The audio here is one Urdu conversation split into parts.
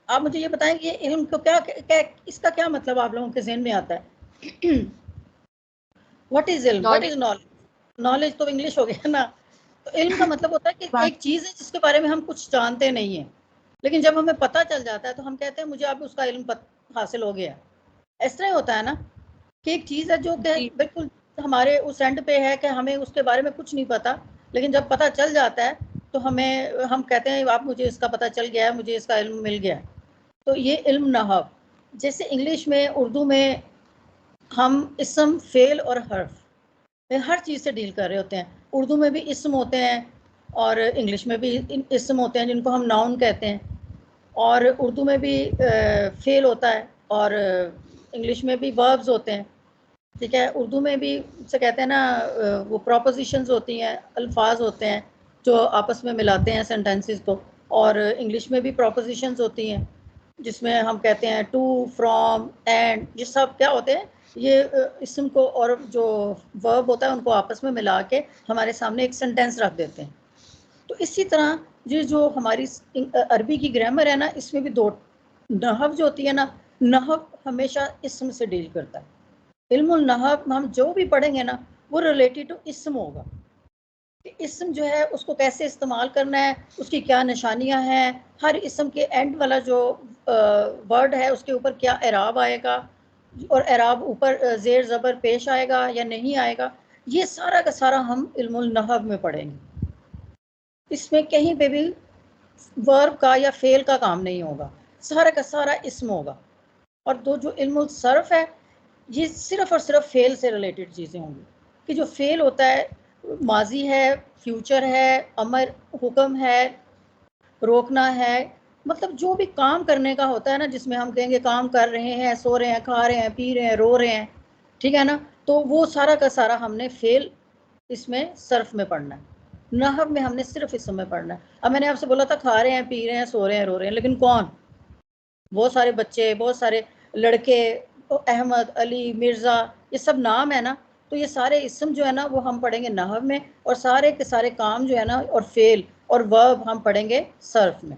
آپ مجھے یہ بتائیں کہ یہ علم کو کیا اس کا کیا مطلب آپ لوگوں کے ذہن میں آتا ہے؟ واٹ از علم، واٹ از نالج؟ نالج تو انگلش ہو گیا نا. تو علم کا مطلب ہوتا ہے کہ ایک چیز ہے جس کے بارے میں ہم کچھ جانتے نہیں ہیں، لیکن جب ہمیں پتہ چل جاتا ہے تو ہم کہتے ہیں مجھے اب اس کا علم حاصل ہو گیا. اس طرح ہوتا ہے نا کہ ایک چیز ہے جو کہ بالکل ہمارے اس اینڈ پہ ہے کہ ہمیں اس کے بارے میں کچھ نہیں پتا، لیکن جب پتہ چل جاتا ہے تو ہم کہتے ہیں اب مجھے اس کا پتہ چل گیا ہے، مجھے اس کا علم مل گیا. تو یہ علم نحو، جیسے انگلش میں، اردو میں ہم اسم، فعل اور حرف ہر چیز سے ڈیل کر رہے ہوتے ہیں. اردو میں بھی اسم ہوتے ہیں اور انگلش میں بھی اسم ہوتے ہیں جن کو ہم ناؤن کہتے ہیں، اور اردو میں بھی فعل ہوتا ہے اور انگلش میں بھی وربز ہوتے ہیں. ٹھیک ہے، اردو میں بھی سے کہتے ہیں نا وہ پروپوزیشنز ہوتی ہیں، الفاظ ہوتے ہیں جو آپس میں ملاتے ہیں سینٹینسز کو، اور انگلش میں بھی پروپوزیشنز ہوتی ہیں جس میں ہم کہتے ہیں ٹو، فرام، اینڈ. یہ سب کیا ہوتے ہیں؟ یہ اسم کو اور جو ورب ہوتا ہے ان کو آپس میں ملا کے ہمارے سامنے ایک سینٹینس رکھ دیتے ہیں. تو اسی طرح یہ جو ہماری عربی کی گرامر ہے نا، اس میں بھی دو نحو جو ہوتی ہے نا، نحو ہمیشہ اسم سے ڈیل کرتا ہے. علم النحو ہم جو بھی پڑھیں گے نا وہ ریلیٹڈ ٹو اسم ہوگا، کہ اسم جو ہے اس کو کیسے استعمال کرنا ہے، اس کی کیا نشانیاں ہیں، ہر اسم کے اینڈ والا جو ورڈ ہے اس کے اوپر کیا اعراب آئے گا، اور اعراب اوپر زیر زبر پیش آئے گا یا نہیں آئے گا. یہ سارا کا سارا ہم علم النحو میں پڑھیں گے. اس میں کہیں پہ بھی ورب کا یا فعل کا کام نہیں ہوگا، سارا کا سارا اسم ہوگا. اور جو علم الصرف ہے یہ صرف اور صرف فعل سے ریلیٹڈ چیزیں ہوں گی، کہ جو فعل ہوتا ہے ماضی ہے، فیوچر ہے، امر، حکم ہے، روکنا ہے، مطلب جو بھی کام کرنے کا ہوتا ہے نا، جس میں ہم کہیں گے کام کر رہے ہیں، سو رہے ہیں، کھا رہے ہیں، پی رہے ہیں، رو رہے ہیں، ٹھیک ہے نا، تو وہ سارا کا سارا ہم نے فعل اس میں صرف میں پڑھنا ہے. نحو میں ہم نے صرف اسم میں پڑھنا ہے. اب میں نے آپ سے بولا تھا کھا رہے ہیں، پی رہے ہیں، سو رہے ہیں، رو رہے ہیں، لیکن کون؟ بہت سارے بچے، بہت سارے لڑکے، احمد، علی، مرزا، یہ سب نام ہے نا. تو یہ سارے اسم جو ہے نا وہ ہم پڑھیں گے نحو میں، اور سارے کے سارے کام جو ہے نا اور فعل اور ورب ہم پڑھیں گے صرف میں.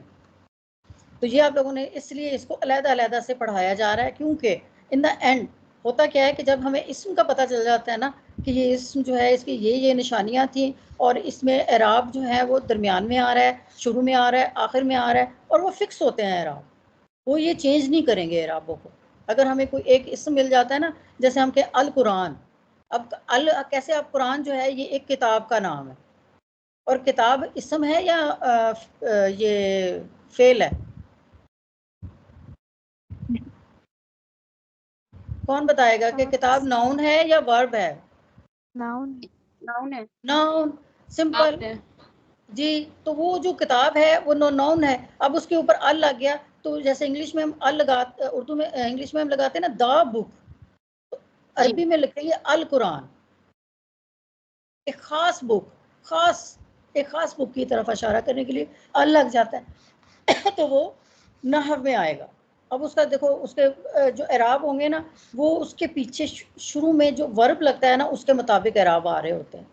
تو یہ آپ لوگوں نے اس لیے اس کو علیحدہ علیحدہ سے پڑھایا جا رہا ہے، کیونکہ ان دا اینڈ ہوتا کیا ہے کہ جب ہمیں اسم کا پتہ چل جاتا ہے نا کہ یہ اسم جو ہے اس کی یہ نشانیاں تھیں، اور اس میں اعراب جو ہے وہ درمیان میں آ رہا ہے، شروع میں آ رہا ہے، آخر میں آ رہا ہے، اور وہ فکس ہوتے ہیں اعراب، وہ یہ چینج نہیں کریں گے اعرابوں کو. اگر ہمیں کوئی ایک اسم مل جاتا ہے نا، جیسے ہم کہیں القرآن، اب کیسے اب قرآن جو ہے یہ ایک کتاب کا نام ہے، اور کتاب اسم ہے یا یہ فعل ہے؟ کون بتائے گا کہ کتاب ناؤن ہے یا ورب ہے؟ ناؤن ہے. Noun, simple. جی، تو وہ جو کتاب ہے وہ ناؤن ہے. اب اس کے اوپر ال لگ گیا، تو جیسے انگلش میں ہم اردو میں انگلش میں ہم لگاتے ہیں نا دا بک، عربی میں لکھیں گے القرآن. ایک خاص بک، ایک خاص بک کی طرف اشارہ کرنے کے لیے ال لگ جاتا ہے تو وہ نحو میں آئے گا. اب اس کا دیکھو، اس کے جو اعراب ہوں گے نا وہ اس کے پیچھے شروع میں جو ورب لگتا ہے نا اس کے مطابق اعراب آ رہے ہوتے ہیں،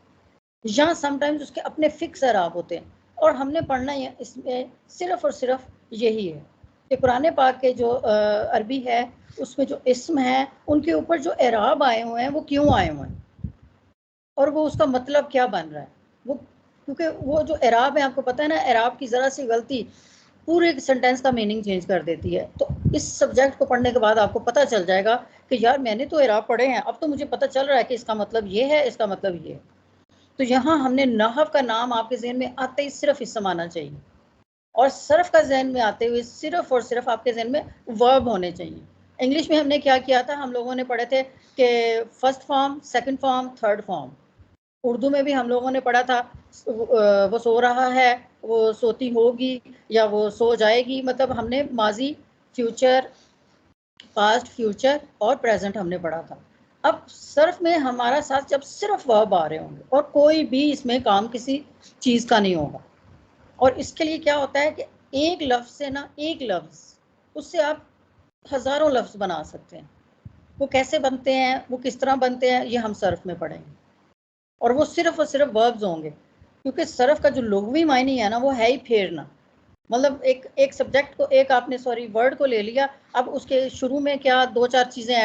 یا سم ٹائمز اس کے اپنے فکس اعراب ہوتے ہیں. اور ہم نے پڑھنا ہے اس میں صرف اور صرف یہی ہے کہ قرآن پاک کے جو عربی ہے اس میں جو اسم ہیں ان کے اوپر جو اعراب آئے ہوئے ہیں وہ کیوں آئے ہوئے ہیں، اور وہ اس کا مطلب کیا بن رہا ہے. وہ کیونکہ وہ جو اعراب ہے، آپ کو پتہ ہے نا، اعراب کی ذرا سی غلطی پورے سینٹینس کا میننگ چینج کر دیتی ہے. تو اس سبجیکٹ کو پڑھنے کے بعد آپ کو پتہ چل جائے گا کہ یار میں نے تو اعراب پڑھے ہیں، اب تو مجھے پتہ چل رہا ہے کہ اس کا مطلب یہ ہے، اس کا مطلب یہ ہے. تو یہاں ہم نے نحو کا نام آپ کے ذہن میں آتے ہی صرف اسم آنا چاہیے، اور صرف کا ذہن میں آتے ہوئے صرف اور صرف آپ کے ذہن میں ورب ہونے چاہیے. انگلش میں ہم نے کیا کیا تھا؟ ہم لوگوں نے پڑھے تھے کہ first form, second form, third form. Urdu میں بھی ہم لوگوں نے پڑھا تھا وہ سو رہا ہے، وہ سوتی ہوگی، یا وہ سو جائے گی. مطلب ہم نے ماضی، فیوچر، پاسٹ، فیوچر اور پریزنٹ ہم نے پڑھا تھا. اب صرف میں ہمارا ساتھ جب صرف ورب آ رہے ہوں گے اور کوئی بھی اس میں کام کسی چیز کا نہیں ہوگا. اور اس کے لیے کیا ہوتا ہے کہ ایک لفظ سے نا، ایک لفظ اس سے آپ ہزاروں لفظ بنا سکتے ہیں. وہ کیسے بنتے ہیں، وہ کس طرح بنتے ہیں، یہ ہم صرف میں پڑھیں گے. اور وہ صرف اور صرف وربز ہوں گے، کیونکہ صرف کا جو لغوی معنی ہے نا وہ ہے ہی پھیرنا. مطلب ایک سبجیکٹ کو ایک آپ نے ورڈ کو لے لیا, اب اس کے شروع میں کیا 2-4 چیزیں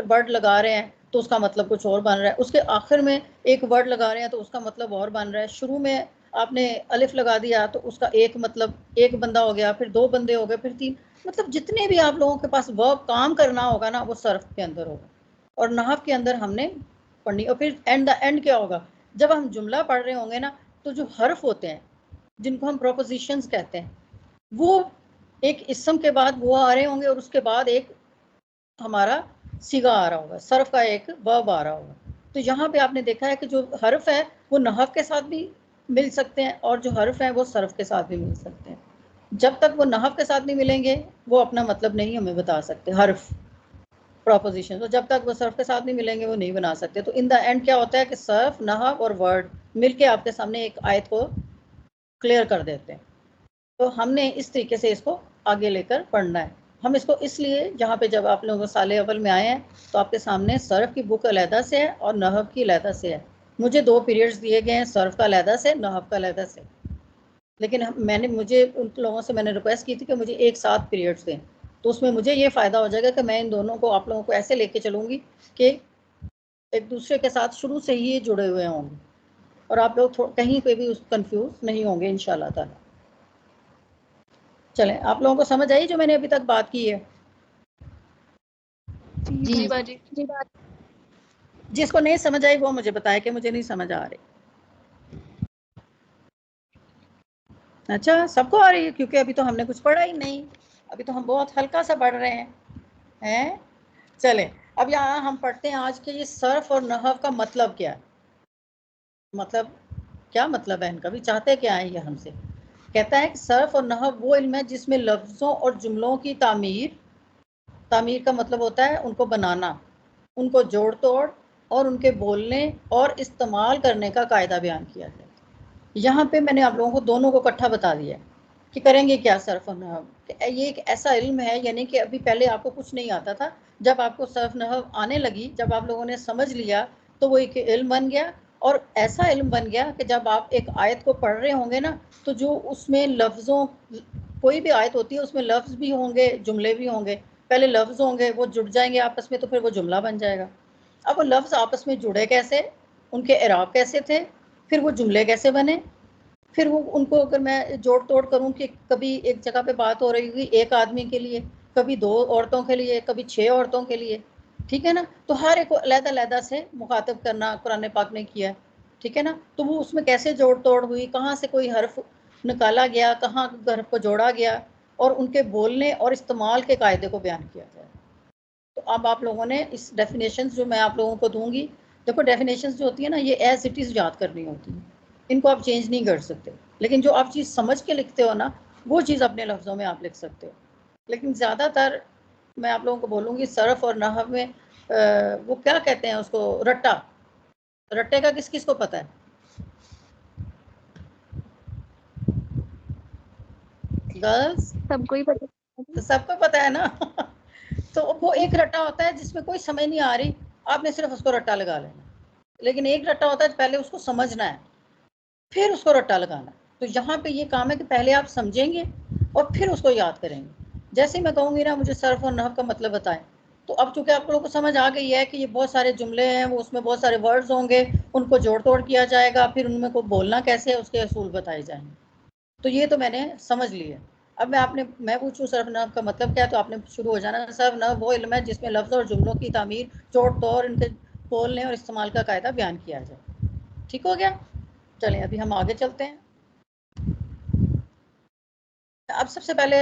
ورڈ لگا رہے ہیں تو اس کا مطلب کچھ اور بن رہا ہے, اس کے آخر میں ایک ورڈ لگا رہے ہیں تو اس کا مطلب اور بن رہا ہے, شروع میں آپ نے الف لگا دیا تو اس کا ایک مطلب ایک بندہ ہو گیا, پھر 2 بندے ہو گئے, پھر 3, مطلب جتنے بھی آپ لوگوں کے پاس ورب کام کرنا ہوگا نا وہ صرف کے اندر ہوگا اور نحو کے اندر ہم نے پڑھنی. اور پھر اینڈ کیا ہوگا, جب ہم جملہ پڑھ رہے ہوں گے نا تو جو حرف ہوتے ہیں جن کو ہم پروپوزیشنز کہتے ہیں وہ ایک اسم کے بعد وہ آ رہے ہوں گے اور اس کے بعد ایک ہمارا صیغہ آ رہا ہوگا, صرف کا ایک ورب آ رہا ہوگا. تو یہاں پہ آپ نے دیکھا ہے کہ جو حرف ہے وہ نحو کے ساتھ بھی مل سکتے ہیں اور جو حرف ہیں وہ صرف کے ساتھ بھی مل سکتے ہیں. جب تک وہ نحو کے ساتھ نہیں ملیں گے وہ اپنا مطلب نہیں ہمیں بتا سکتے حرف پروپوزیشن, تو جب تک وہ صرف کے ساتھ نہیں ملیں گے وہ نہیں بنا سکتے. تو ان دا اینڈ کیا ہوتا ہے کہ صرف, نحو اور ورڈ مل کے آپ کے سامنے ایک آیت کو کلیئر کر دیتے ہیں. تو ہم نے اس طریقے سے اس کو آگے لے کر پڑھنا ہے. ہم اس کو اس لیے جہاں پہ جب آپ لوگ سال اول میں آئے ہیں تو آپ کے سامنے صرف کی بک علیحدہ سے ہے اور نحو کی علیحدہ سے ہے. مجھے 2 پیریڈز دیے گئے ہیں, صرف کا علیحدہ سے, نحو کا علیحدہ سے, لیکن مجھے ان لوگوں سے میں نے ریکویسٹ کی تھی کہ مجھے ایک ساتھ پیریڈز دیں, تو اس میں مجھے یہ فائدہ ہو جائے گا کہ میں ان دونوں کو آپ لوگوں کو ایسے لے کے چلوں گی کہ ایک دوسرے کے ساتھ شروع سے ہی جڑے ہوئے ہوں گے اور آپ لوگ کہیں پہ بھی کنفیوز نہیں ہوں گے انشاءاللہ تعالی. چلیں, آپ لوگوں کو سمجھ آئی جو میں نے ابھی تک بات کی ہے؟ جی باجی. جس کو نہیں سمجھ آئی وہ مجھے بتائے کہ مجھے نہیں سمجھ آ رہی. اچھا, سب کو آ رہی ہے کیونکہ ابھی تو ہم نے کچھ پڑھا ہی نہیں, ابھی تو ہم بہت ہلکا سا پڑھ رہے ہیں. چلیں اب یہاں ہم پڑھتے ہیں آج کے یہ صرف اور نحو کا مطلب کیا ہے. مطلب کیا مطلب ہے ان کا, بھی چاہتے کیا ہے یہ ہم سے. کہتا ہے کہ صرف اور نحو وہ علم ہے جس میں لفظوں اور جملوں کی تعمیر کا مطلب ہوتا ہے ان کو بنانا, ان کو جوڑ توڑ اور ان کے بولنے اور استعمال کرنے کا قاعدہ بیان کیا جائے. یہاں پہ میں نے آپ لوگوں کو دونوں کو اکٹھا بتا دیا ہے کہ کریں گے کیا صرف اور نحو. یہ ایک ایسا علم ہے, یعنی کہ ابھی پہلے آپ کو کچھ نہیں آتا تھا, جب آپ کو صرف نحو آنے لگی, جب آپ لوگوں نے سمجھ لیا تو وہ ایک علم بن گیا. اور ایسا علم بن گیا کہ جب آپ ایک آیت کو پڑھ رہے ہوں گے نا تو جو اس میں لفظوں, کوئی بھی آیت ہوتی ہے اس میں لفظ بھی ہوں گے جملے بھی ہوں گے. پہلے لفظ ہوں گے وہ جڑ جائیں گے آپس میں تو پھر وہ جملہ بن جائے گا. اب وہ لفظ آپس میں جڑے کیسے, ان کے اعراب کیسے تھے, پھر وہ جملے کیسے بنے, پھر وہ ان کو اگر میں جوڑ توڑ کروں کہ کبھی ایک جگہ پہ بات ہو رہی ہوئی ایک آدمی کے لیے, کبھی 2 عورتوں کے لیے, کبھی 6 عورتوں کے لیے, ٹھیک ہے نا, تو ہر ایک کو علیحدہ علیحدہ سے مخاطب کرنا قرآن پاک نے کیا ہے, ٹھیک ہے نا. تو وہ اس میں کیسے جوڑ توڑ ہوئی, کہاں سے کوئی حرف نکالا گیا, کہاں حرف کو جوڑا گیا, اور ان کے بولنے اور استعمال کے قاعدے کو بیان کیا جائے. تو اب آپ لوگوں نے اس ڈیفینیشنز جو میں آپ لوگوں کو دوں گی, دیکھو ڈیفینیشنز جو ہوتی ہیں نا یہ ایز اٹ از یاد کرنی ہوتی ہیں, ان کو آپ چینج نہیں کر سکتے, لیکن جو آپ چیز سمجھ کے لکھتے ہو نا وہ چیز اپنے لفظوں میں آپ لکھ سکتے ہو. لیکن زیادہ تر میں آپ لوگوں کو بولوں گی صرف اور نحو میں وہ کیا کہتے ہیں اس کو, رٹے کا کس کس کو پتہ ہے؟ گرلز سب کو ہی پتہ. تو سب کو پتہ ہے نا. تو وہ ایک رٹا ہوتا ہے جس میں کوئی سمجھ نہیں آ رہی, آپ نے صرف اس کو رٹا لگا لینا. لیکن ایک رٹا ہوتا ہے پہلے اس کو سمجھنا ہے پھر اس کو رٹا لگانا. تو یہاں پہ یہ کام ہے کہ پہلے آپ سمجھیں گے اور پھر اس کو یاد کریں گے. جیسے میں کہوں گی نا مجھے صرف اور نحو کا مطلب بتائیں, تو اب چونکہ آپ لوگوں کو سمجھ آ گئی ہے کہ یہ بہت سارے جملے ہیں, وہ اس میں بہت سارے ورڈز ہوں گے, ان کو جوڑ توڑ کیا جائے گا, پھر ان میں کو بولنا کیسے ہے اس کے اصول بتائے جائیں گے. تو یہ تو میں نے سمجھ لی ہے. اب میں پوچھوں صرف نحو کا مطلب کیا, تو آپ نے شروع ہو جانا. صرف نحو وہ علم ہے جس میں لفظ اور جملوں کی تعمیر, جوڑ توڑ, ان کے بولنے اور استعمال کا قاعدہ بیان کیا جائے. ٹھیک ہو گیا؟ چلیں ابھی ہم آگے چلتے ہیں. اب سب سے پہلے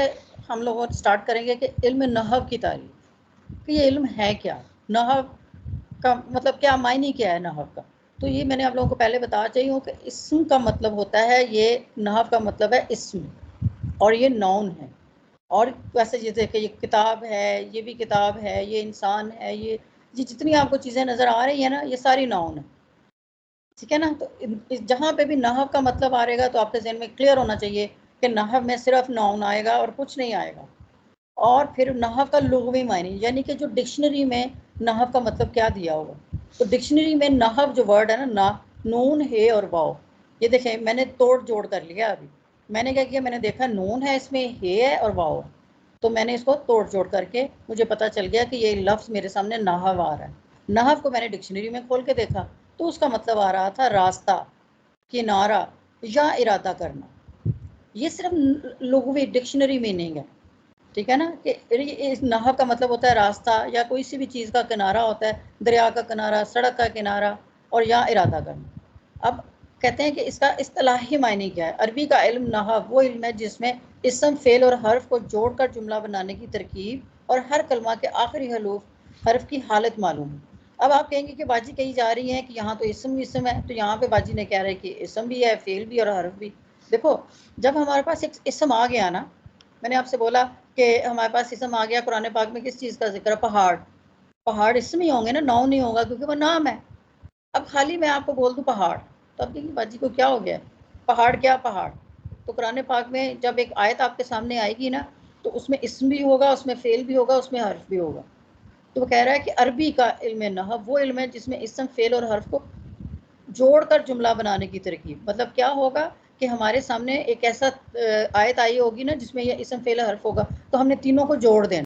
ہم لوگ سٹارٹ کریں گے کہ علم نحو کی تعریف, کہ یہ علم ہے کیا, نحو کا مطلب کیا, معنی کیا ہے نحو کا. تو یہ میں نے آپ لوگوں کو پہلے بتا چاہیے ہوں کہ اسم کا مطلب ہوتا ہے, یہ نحو کا مطلب ہے اسم, اور یہ ناؤن ہے. اور ویسے یہ دیکھیں, یہ کتاب ہے, یہ بھی کتاب ہے, یہ انسان ہے, یہ جتنی آپ کو چیزیں نظر آ رہی ہیں نا یہ ساری ناؤن ہے, ٹھیک ہے نا. تو جہاں پہ بھی نحو کا مطلب آ رہے گا تو آپ کے ذہن میں کلیئر ہونا چاہیے کہ نحو میں صرف ناؤن آئے گا اور کچھ نہیں آئے گا. اور پھر نحو کا لغوی معنی, یعنی کہ جو ڈکشنری میں نحو کا مطلب کیا دیا ہوگا. تو ڈکشنری میں نحو جو ورڈ ہے نا, نون ہے اور واؤ, یہ دیکھیں میں نے توڑ جوڑ کر لیا ابھی. میں نے کیا کیا، میں نے دیکھا نون ہے اس میں، ہے ہے اور واؤ ہے، تو میں نے اس کو توڑ جوڑ کر کے مجھے پتا چل گیا کہ یہ لفظ میرے سامنے نحو آ رہا ہے. نحو کو میں نے ڈکشنری میں کھول کے دیکھا تو اس کا مطلب آ رہا تھا راستہ، کنارہ یا ارادہ کرنا. یہ صرف لغوی ڈکشنری میننگ ہے، ٹھیک ہے نا، کہ اس نحو کا مطلب ہوتا ہے راستہ یا کوئی سی بھی چیز کا کنارہ ہوتا ہے، دریا کا کنارہ، سڑک کا کنارہ، اور یا ارادہ کرنا. اب کہتے ہیں کہ اس کا اصطلاحی معنی کیا ہے. عربی کا علم نحو وہ علم ہے جس میں اسم، فعل اور حرف کو جوڑ کر جملہ بنانے کی ترکیب اور ہر کلمہ کے آخری حرف کی حالت معلوم ہے. اب آپ کہیں گے کہ باجی کہیں جا رہی ہیں کہ یہاں تو اسم ہے، تو یہاں پہ باجی نے کہہ رہے کہ اسم بھی ہے، فعل بھی اور حرف بھی. دیکھو جب ہمارے پاس ایک اسم آ گیا نا، میں نے آپ سے بولا کہ ہمارے پاس اسم آ گیا، قرآن پاک میں کس چیز کا ذکر ہے؟ پہاڑ. پہاڑ اسم ہی ہوں گے نا، ناؤن نہیں ہوگا کیونکہ وہ نام ہے. اب خالی میں آپ کو بول دوں پہاڑ تو آپ کہیں گے باجی کو کیا ہو گیا، پہاڑ کیا پہاڑ؟ تو قرآن پاک میں جب ایک آیت آپ کے سامنے آئے گی نا تو اس میں اسم بھی ہوگا، اس میں فعل بھی ہوگا، اس میں حرف بھی ہوگا. تو وہ کہہ رہا ہے کہ عربی کا علم نحو وہ علم ہے جس میں اسم، فعل اور حرف کو جوڑ کر جملہ بنانے کی ترکیب. مطلب کیا ہوگا کہ ہمارے سامنے ایک ایسا آیت آئی ہوگی نا جس میں یہ اسم، فعل، حرف ہوگا، تو ہم نے تینوں کو جوڑ دینا.